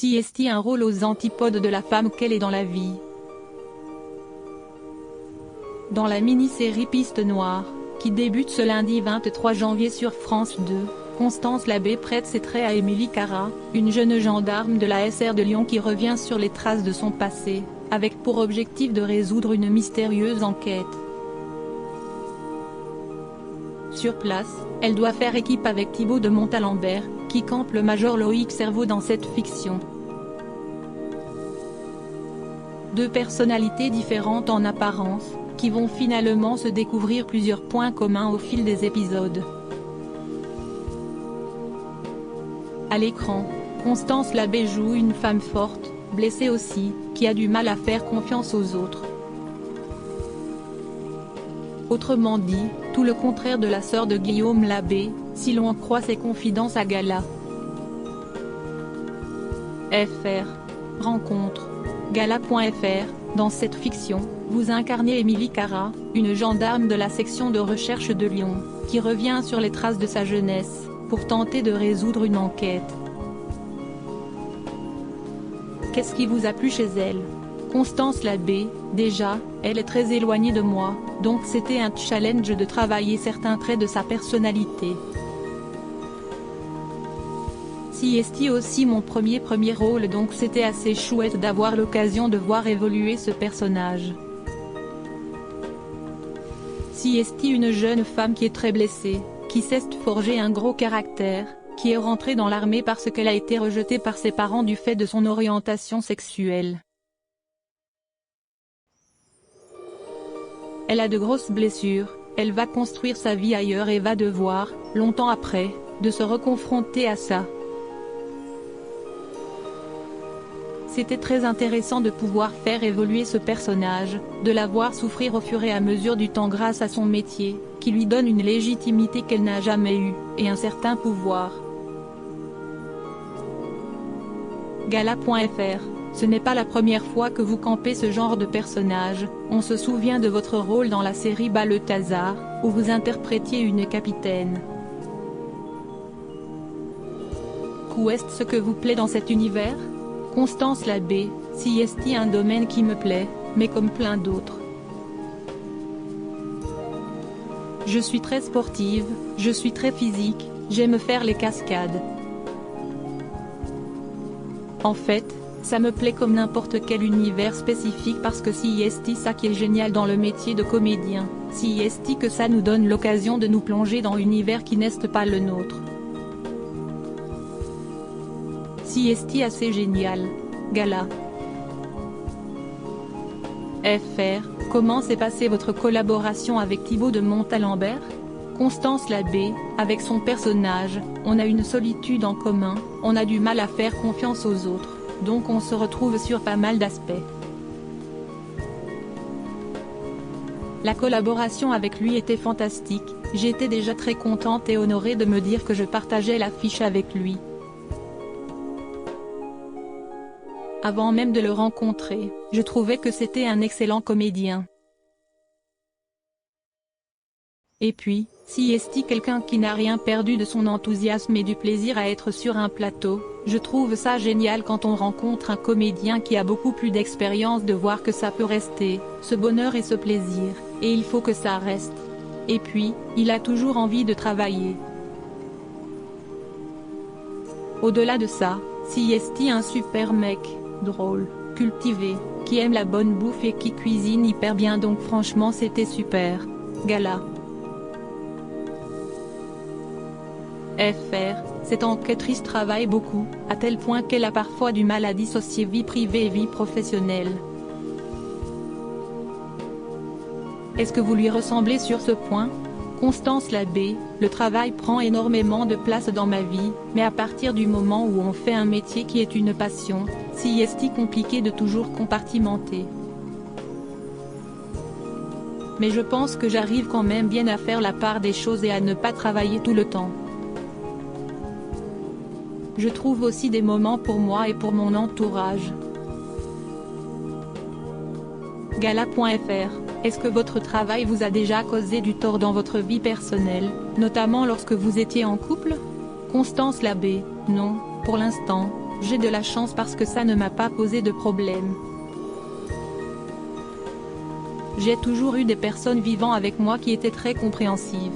Si est-il un rôle aux antipodes de la femme qu'elle est dans la vie. Dans la mini-série Piste Noire, qui débute ce lundi 23 janvier sur France 2, Constance Labbé prête ses traits à Émilie Cara, une jeune gendarme de la SR de Lyon qui revient sur les traces de son passé, avec pour objectif de résoudre une mystérieuse enquête. Sur place, elle doit faire équipe avec Thibaut de Montalembert, qui campe le major Loïc Cerveau dans cette fiction. Deux personnalités différentes en apparence, qui vont finalement se découvrir plusieurs points communs au fil des épisodes. À l'écran, Constance Labbé joue une femme forte, blessée aussi, qui a du mal à faire confiance aux autres. Autrement dit, tout le contraire de la sœur de Guillaume Labbé, si l'on croit ses confidences à Gala. FR. Rencontre. Gala.fr. Dans cette fiction, vous incarnez Émilie Cara, une gendarme de la section de recherche de Lyon, qui revient sur les traces de sa jeunesse, pour tenter de résoudre une enquête. Qu'est-ce qui vous a plu chez elle? Constance Labbé, déjà, elle est très éloignée de moi, donc c'était un challenge de travailler certains traits de sa personnalité. Si est aussi mon premier rôle, donc c'était assez chouette d'avoir l'occasion de voir évoluer ce personnage. Si est une jeune femme qui est très blessée, qui s'est forgé un gros caractère, qui est rentrée dans l'armée parce qu'elle a été rejetée par ses parents du fait de son orientation sexuelle. Elle a de grosses blessures, elle va construire sa vie ailleurs et va devoir, longtemps après, de se reconfronter à ça. C'était très intéressant de pouvoir faire évoluer ce personnage, de la voir souffrir au fur et à mesure du temps grâce à son métier, qui lui donne une légitimité qu'elle n'a jamais eue, et un certain pouvoir. Gala.fr. Ce n'est pas la première fois que vous campez ce genre de personnage, on se souvient de votre rôle dans la série Balthazar, où vous interprétiez une capitaine. Qu'est ce que vous plaît dans cet univers? Constance Labbé, si est un domaine qui me plaît, mais comme plein d'autres. Je suis très sportive, je suis très physique, j'aime faire les cascades. En fait, ça me plaît comme n'importe quel univers spécifique parce que si est ça qui est génial dans le métier de comédien, si est que ça nous donne l'occasion de nous plonger dans l'univers qui n'est pas le nôtre. Si est assez génial. Gala. FR. Comment s'est passée votre collaboration avec Thibaut de Montalembert? Constance Labbé, avec son personnage, on a une solitude en commun, on a du mal à faire confiance aux autres, donc on se retrouve sur pas mal d'aspects. La collaboration avec lui était fantastique, j'étais déjà très contente et honorée de me dire que je partageais l'affiche avec lui. Avant même de le rencontrer, je trouvais que c'était un excellent comédien. Et puis, si est quelqu'un qui n'a rien perdu de son enthousiasme et du plaisir à être sur un plateau, je trouve ça génial quand on rencontre un comédien qui a beaucoup plus d'expérience de voir que ça peut rester, ce bonheur et ce plaisir, et il faut que ça reste. Et puis, il a toujours envie de travailler. Au-delà de ça, si est un super mec, drôle, cultivé, qui aime la bonne bouffe et qui cuisine hyper bien, donc franchement c'était super. Gala. FR. Cette enquêtrice travaille beaucoup, à tel point qu'elle a parfois du mal à dissocier vie privée et vie professionnelle. Est-ce que vous lui ressemblez sur ce point? Constance Labbé, le travail prend énormément de place dans ma vie, mais à partir du moment où on fait un métier qui est une passion, si est compliqué de toujours compartimenter. Mais je pense que j'arrive quand même bien à faire la part des choses et à ne pas travailler tout le temps. Je trouve aussi des moments pour moi et pour mon entourage. Gala.fr. Est-ce que votre travail vous a déjà causé du tort dans votre vie personnelle, notamment lorsque vous étiez en couple? Constance Labbé. Non, pour l'instant, J'ai de la chance parce que ça ne m'a pas posé de problème. J'ai toujours eu des personnes vivant avec moi qui étaient très compréhensives.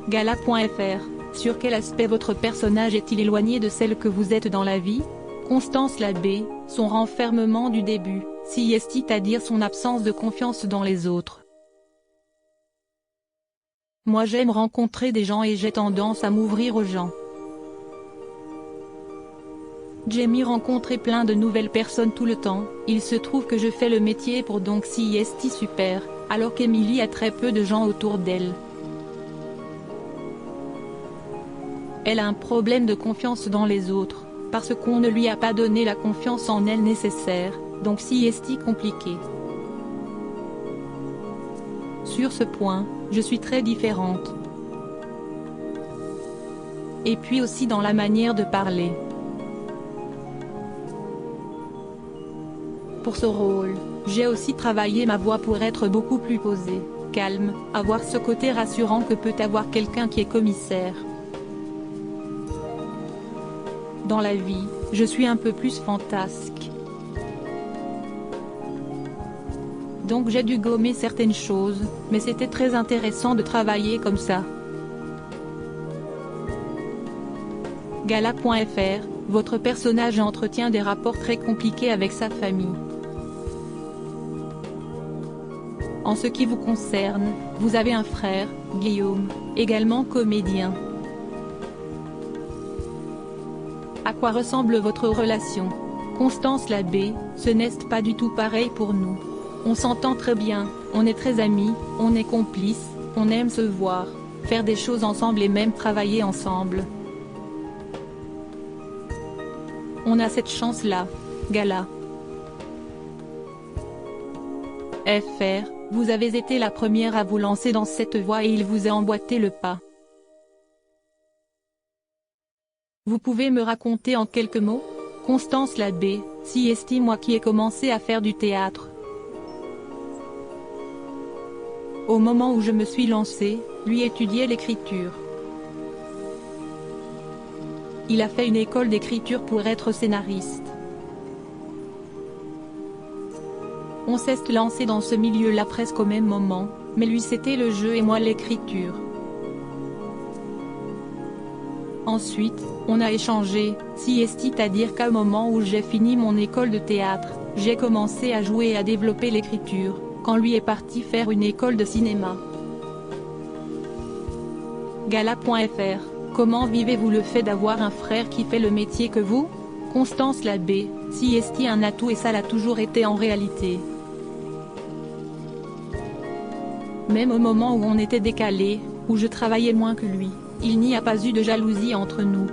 Gala.fr. Sur quel aspect votre personnage est-il éloigné de celle que vous êtes dans la vie? Constance Labbé, son renfermement du début, c'est-à-dire son absence de confiance dans les autres. Moi j'aime rencontrer des gens et j'ai tendance à m'ouvrir aux gens. J'aime rencontrer plein de nouvelles personnes tout le temps, il se trouve que je fais le métier pour donc super, alors qu'Emily a très peu de gens autour d'elle. Elle a un problème de confiance dans les autres, parce qu'on ne lui a pas donné la confiance en elle nécessaire, donc compliqué. Sur ce point, je suis très différente. Et puis aussi dans la manière de parler. Pour ce rôle, j'ai aussi travaillé ma voix pour être beaucoup plus posée, calme, avoir ce côté rassurant que peut avoir quelqu'un qui est commissaire. Dans la vie, je suis un peu plus fantasque. Donc j'ai dû gommer certaines choses, mais c'était très intéressant de travailler comme ça. Gala.fr, votre personnage entretient des rapports très compliqués avec sa famille. En ce qui vous concerne, vous avez un frère, Guillaume, également comédien. À quoi ressemble votre relation? Constance Labbé, ce n'est pas du tout pareil pour nous. On s'entend très bien, on est très amis, on est complices, on aime se voir, faire des choses ensemble et même travailler ensemble. On a cette chance-là. Gala. FR, vous avez été la première à vous lancer dans cette voie et il vous a emboîté le pas. Vous pouvez me raconter en quelques mots? Constance Labbé, moi qui ai commencé à faire du théâtre. Au moment où je me suis lancée, lui étudiait l'écriture. Il a fait une école d'écriture pour être scénariste. On s'est lancé dans ce milieu-là presque au même moment, mais lui c'était le jeu et moi l'écriture. Ensuite, on a échangé, c'est-à-dire qu'au moment où j'ai fini mon école de théâtre, j'ai commencé à jouer et à développer l'écriture, quand lui est parti faire une école de cinéma. Gala.fr, comment vivez-vous le fait d'avoir un frère qui fait le métier que vous? Constance Labbé, un atout et ça l'a toujours été en réalité. Même au moment où on était décalés, où je travaillais moins que lui, il n'y a pas eu de jalousie entre nous.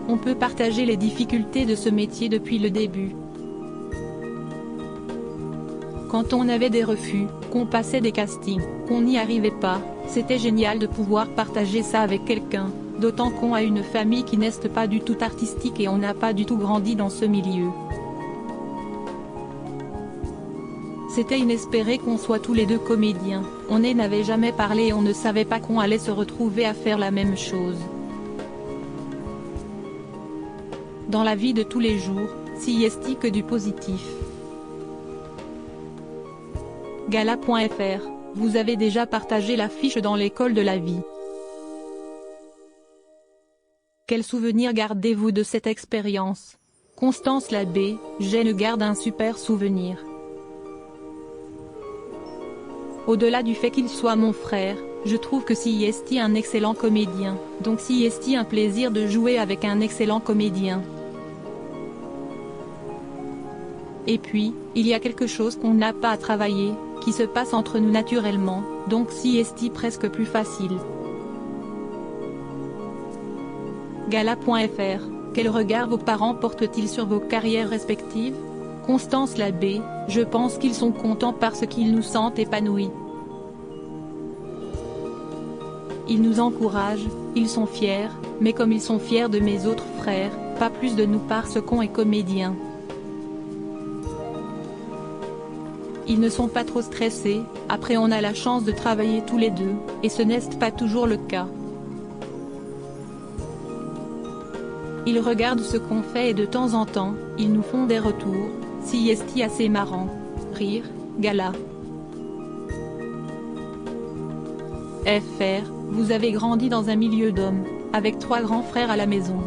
On peut partager les difficultés de ce métier depuis le début. Quand on avait des refus, qu'on passait des castings, qu'on n'y arrivait pas, c'était génial de pouvoir partager ça avec quelqu'un, d'autant qu'on a une famille qui n'est pas du tout artistique et on n'a pas du tout grandi dans ce milieu. C'était inespéré qu'on soit tous les deux comédiens, on n'avait jamais parlé et on ne savait pas qu'on allait se retrouver à faire la même chose. Dans la vie de tous les jours, que du positif. Gala.fr, vous avez déjà partagé l'affiche dans l'école de la vie. Quel souvenir gardez-vous de cette expérience? Constance Labbé, je garde un super souvenir. Au-delà du fait qu'il soit mon frère, je trouve que est un excellent comédien, donc un plaisir de jouer avec un excellent comédien. Et puis, il y a quelque chose qu'on n'a pas à travailler, qui se passe entre nous naturellement, donc presque plus facile. Gala.fr, quel regard vos parents portent-ils sur vos carrières respectives? Constance Labbé, je pense qu'ils sont contents parce qu'ils nous sentent épanouis. Ils nous encouragent, ils sont fiers, mais comme ils sont fiers de mes autres frères, pas plus de nous parce qu'on est comédien. Ils ne sont pas trop stressés, après on a la chance de travailler tous les deux, et ce n'est pas toujours le cas. Ils regardent ce qu'on fait et de temps en temps, ils nous font des retours, si est assez marrant. Rire, gala. FR, vous avez grandi dans un milieu d'hommes, avec 3 grands frères à la maison.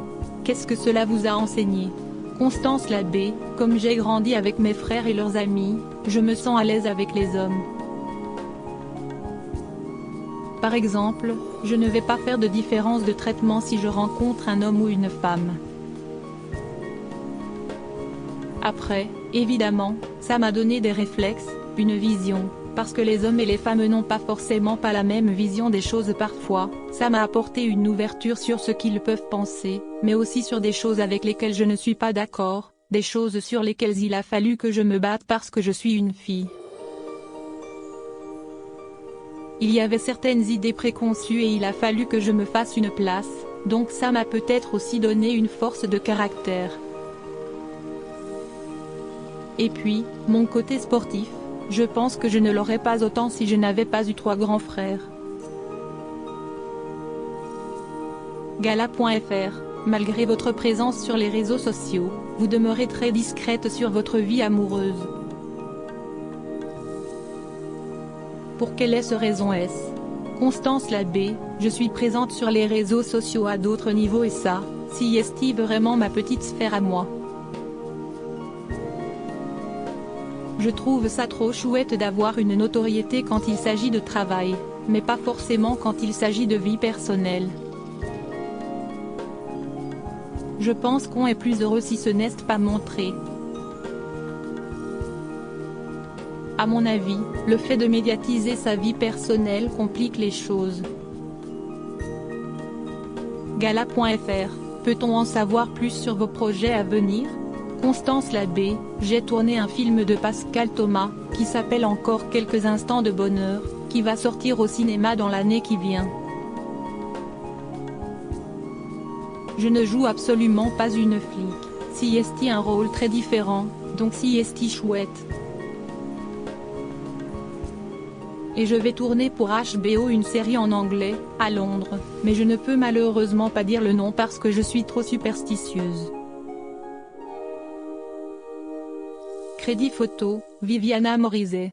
Qu'est-ce que cela vous a enseigné? Constance Labbé, comme j'ai grandi avec mes frères et leurs amis, je me sens à l'aise avec les hommes. Par exemple, je ne vais pas faire de différence de traitement si je rencontre un homme ou une femme. Après, évidemment, ça m'a donné des réflexes, une vision, parce que les hommes et les femmes n'ont pas forcément la même vision des choses parfois, ça m'a apporté une ouverture sur ce qu'ils peuvent penser, mais aussi sur des choses avec lesquelles je ne suis pas d'accord, des choses sur lesquelles il a fallu que je me batte parce que je suis une fille. Il y avait certaines idées préconçues et il a fallu que je me fasse une place, donc ça m'a peut-être aussi donné une force de caractère. Et puis, mon côté sportif, je pense que je ne l'aurais pas autant si je n'avais pas eu 3 grands frères. Gala.fr, malgré votre présence sur les réseaux sociaux, vous demeurez très discrète sur votre vie amoureuse. Pour quelle raison est-ce? Constance Labbé, je suis présente sur les réseaux sociaux à d'autres niveaux et ça, si est vraiment ma petite sphère à moi. Je trouve ça trop chouette d'avoir une notoriété quand il s'agit de travail, mais pas forcément quand il s'agit de vie personnelle. Je pense qu'on est plus heureux si ce n'est pas montré. À mon avis, le fait de médiatiser sa vie personnelle complique les choses. Gala.fr, peut-on en savoir plus sur vos projets à venir? Constance Labbé, j'ai tourné un film de Pascal Thomas, qui s'appelle Encore quelques instants de bonheur, qui va sortir au cinéma dans l'année qui vient. Je ne joue absolument pas une flic, si est un rôle très différent, donc si est chouette. Et je vais tourner pour HBO une série en anglais, à Londres, mais je ne peux malheureusement pas dire le nom parce que je suis trop superstitieuse. Crédit photo, Viviana Morizet.